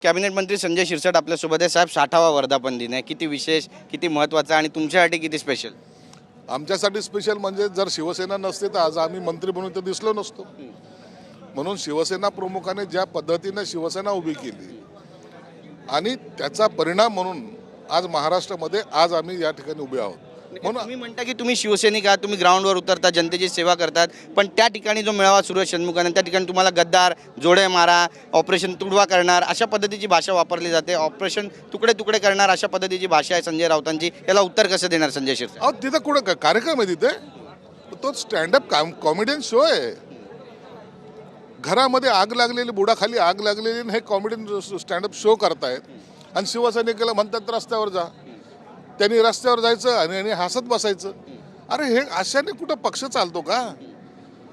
Cabinet मंत्री संजय शिरसाट आपल्यासोबत आहे. साहेब, 60वा वर्धापन दिन आहे. किती विशेष, किती महत्त्वाचा आणि तुमच्यासाठी किती स्पेशल? आमच्यासाठी स्पेशल म्हणजे जर शिवसेना नसते तर आज आम्ही मंत्री म्हणून तर दिसलो नसतो. म्हणून शिवसेना प्रमुखाने ज्या पद्धतीने शिवसेना उभी केली आणि त्याचा परिणाम म्हणून आज महाराष्ट्रामध्ये आज आम्ही या ठिकाणी उभे आहोत. म्हणून तुम्ही म्हणता की तुम्ही शिवसैनिक आहात, तुम्ही ग्राउंडवर उतरता, जनतेची सेवा करतात, पण त्या ठिकाणी जो मेळावा सुरू आहे षण्मुखानंद, त्या ठिकाणी तुम्हाला गद्दार, जोडे मारा, ऑपरेशन तुडवा करणार अशा पद्धतीची भाषा वापरली जाते. ऑपरेशन तुकडे तुकडे करणार अशा पद्धतीची भाषा आहे संजय राऊतांची. याला उत्तर कसं देणार संजय शिरसाट? अहो तिथं कुठं कार्यक्रम आहे तिथे? तो स्टँडअप कॉमेडियन शो आहे. घरामध्ये आग लागलेली, बुडाखाली आग लागलेली आणि हे कॉमेडियन स्टँडअप शो करतायत आणि शिवसैनिकाला म्हणतात रस्त्यावर जा. त्यांनी रस्त्यावर जायचं आणि हसत बसायचं. अरे हे अशाने कुठं पक्ष चालतो का?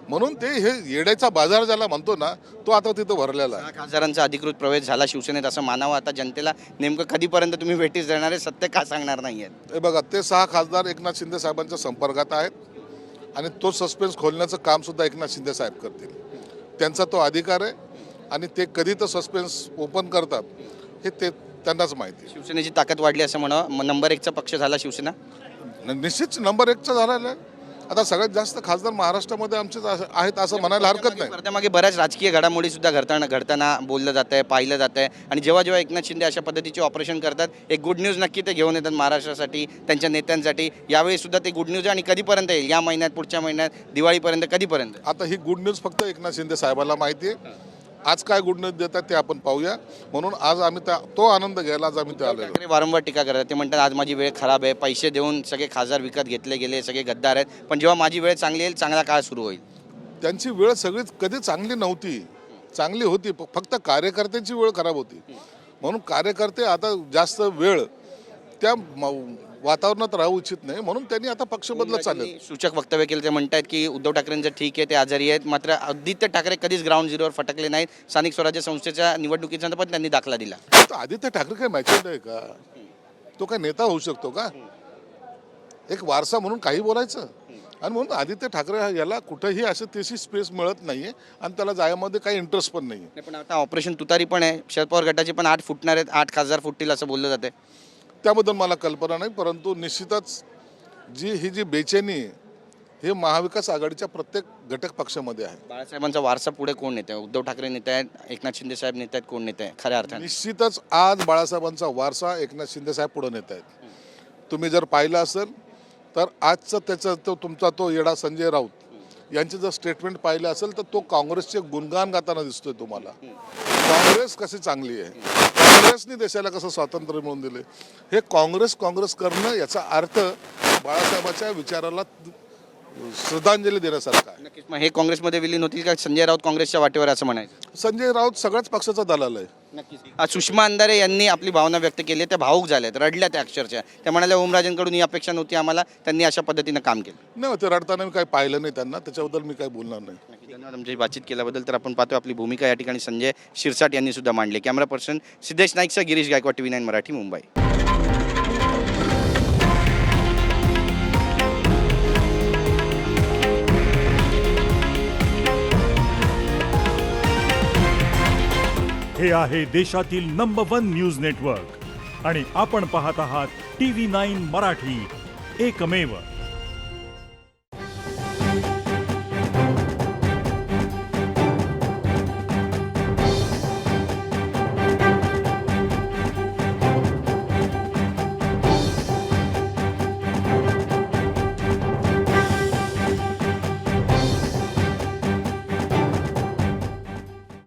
म्हणून ते हे येड्याचा बाजार ज्याला म्हणतो ना, तो आता तिथं भरलेला आहे. 6 खासदारांचा अधिकृत प्रवेश झाला शिवसेनेत असं मानावं. आता जनतेला नेमकं कधीपर्यंत तुम्ही भेटीस देणार आहे, सत्य का सांगणार नाही आहेत? हे बघा, ते 6 खासदार एकनाथ शिंदे साहेबांच्या संपर्कात आहेत आणि तो सस्पेन्स खोलण्याचं काम सुद्धा एकनाथ शिंदे साहेब करतील. त्यांचा तो अधिकार आहे आणि ते कधी तर सस्पेन्स ओपन करतात हे ते त्यांनाच माहिती आहे. शिवसेनेची ताकद वाढली असं म्हणा. नंबर 1चा पक्ष झाला शिवसेना. निश्चित नंबर 1चा झालेला आहे. आता सगळ्यात जास्त खासदार महाराष्ट्रामध्ये आमचेच आहेत असं म्हणायला हरकत नाही. त्यामागे बऱ्याच राजकीय घडामोडी सुद्धा घडताना बोललं जात आहे, पाहिलं जात आहे. आणि जेव्हा जेव्हा एकनाथ शिंदे अशा पद्धतीचे ऑपरेशन करतात, एक गुड न्यूज नक्की ते घेऊन येतात महाराष्ट्रासाठी, त्यांच्या नेत्यांसाठी. यावेळी सुद्धा ते गुड न्यूज आहे. आणि कधीपर्यंत येईल? या महिन्यात, पुढच्या महिन्यात, दिवाळीपर्यंत, कधीपर्यंत? आता ही गुड न्यूज फक्त एकनाथ शिंदे साहेबांना माहिती आहे. आज काय गुड न्यूज देतात ते आपण पाहूया. म्हणून आज आम्ही तो आनंद घ्यायला आज आम्ही ते आलेलो. ठाकरे वारंवार टीका करतात. ते म्हणतात आज माझी वेळ खराब आहे, पैसे देऊन सगळे खासदार विकत घेतले गेले, सगळे गद्दार आहेत, पण जेव्हा माझी वेळ चांगली येईल, चांगला काळ सुरू होईल. त्यांची वेळ सगळीच कधी चांगली नव्हती, चांगली होती. फक्त कार्यकर्त्यांची वेळ खराब होती. म्हणून कार्यकर्ते आता जास्त वेळ त्या वातावरणात राहू इच्छित नाही. म्हणून त्यांनी आता पक्ष बदलत चालले. सूचक वक्तव्य केलं. ते म्हणतात की उद्धव ठाकरेंचं ठीक आहे, ते आजारी आहेत, मात्र आदित्य ठाकरे कधीच ग्राउंड झिरोवर फटकले नाहीत. स्थानिक स्वराज्य संस्थेच्या निवडणुकीचा पण त्यांनी दाखला दिला. आदित्य ठाकरे काय मॅच्युअर्ड आहे का? तो काय नेता होऊ शकतो का? एक वारसा म्हणून काही बोलायचं. आणि म्हणून आदित्य ठाकरे याला कुठंही असं त्याची स्पेस मिळत नाहीये आणि त्याला जायमध्ये काही इंटरेस्ट पण नाही. पण आता ऑपरेशन तुतारी पण आहे. शरद पवार गटाचे पण 8 फुटणार आहेत, 8 खासदार फुटतील असं बोललं जाते. त्याबद्दल मला कल्पना नाही, परंतु निश्चितच ही बेचैनी हे महाविकास आघाडीच्या प्रत्येक घटक पक्षामध्ये आहे. बाळासाहेबांचा वारसा पुढे कोण नेते? उद्धव ठाकरे नेते आहेत, एकनाथ शिंदे साहेब नेते आहेत, कोण नेते आहे खऱ्या अर्थाने? निश्चितच आज बाळासाहेबांचा वारसा एकनाथ शिंदे साहेब पुढे नेत आहेत. तुम्ही जर पाहिलं असेल तर आजचं तुमचा तो येडा संजय राऊत यांचे जर स्टेटमेंट पाहिलं असेल तर तो काँग्रेसचे गुणगान गाताना दिसतोय तुम्हाला. काँग्रेस कशी चांगली आहे, काँग्रेसने देशाला कसं स्वातंत्र्य मिळवून दिले, हे काँग्रेस करणं याचा अर्थ बाळासाहेबांच्या विचाराला श्रद्धांजली देण्यासारखा आहे. नक्कीच. मग हे काँग्रेसमध्ये विलीन होतील का? संजय राऊत काँग्रेसच्या वाटेवर असं म्हणायचं? संजय राऊत सगळ्याच पक्षाचा दलाल आहे. नक्कीच. आज सुषमा अंधारे यांनी आपली भावना व्यक्त केली. त्या भावूक झाल्यात, रडल्या त्या अक्षरशः. त्या म्हणाल्या ओमराजेंकडून ही अपेक्षा नव्हती आम्हाला, त्यांनी अशा पद्धतीनं काम केलं. नाही, ते रडताना मी काही पाहिलं नाही त्यांना, त्याच्याबद्दल मी काही बोलणार नाही. धन्यवाद आमची बातचीत केल्याबद्दल. तर आपण पाहतो आपली भूमिका या ठिकाणी संजय शिरसाट यांनी सुद्धा मांडली. कॅमेरा पर्सन सिद्धेश नाईकसह गिरीश गायकवाड, TV9 मराठी, मुंबई. हे आहे देशातील नंबर 1 न्यूज नेटवर्क आणि आपण पाहत आहात TV9 मराठी, एकमेव.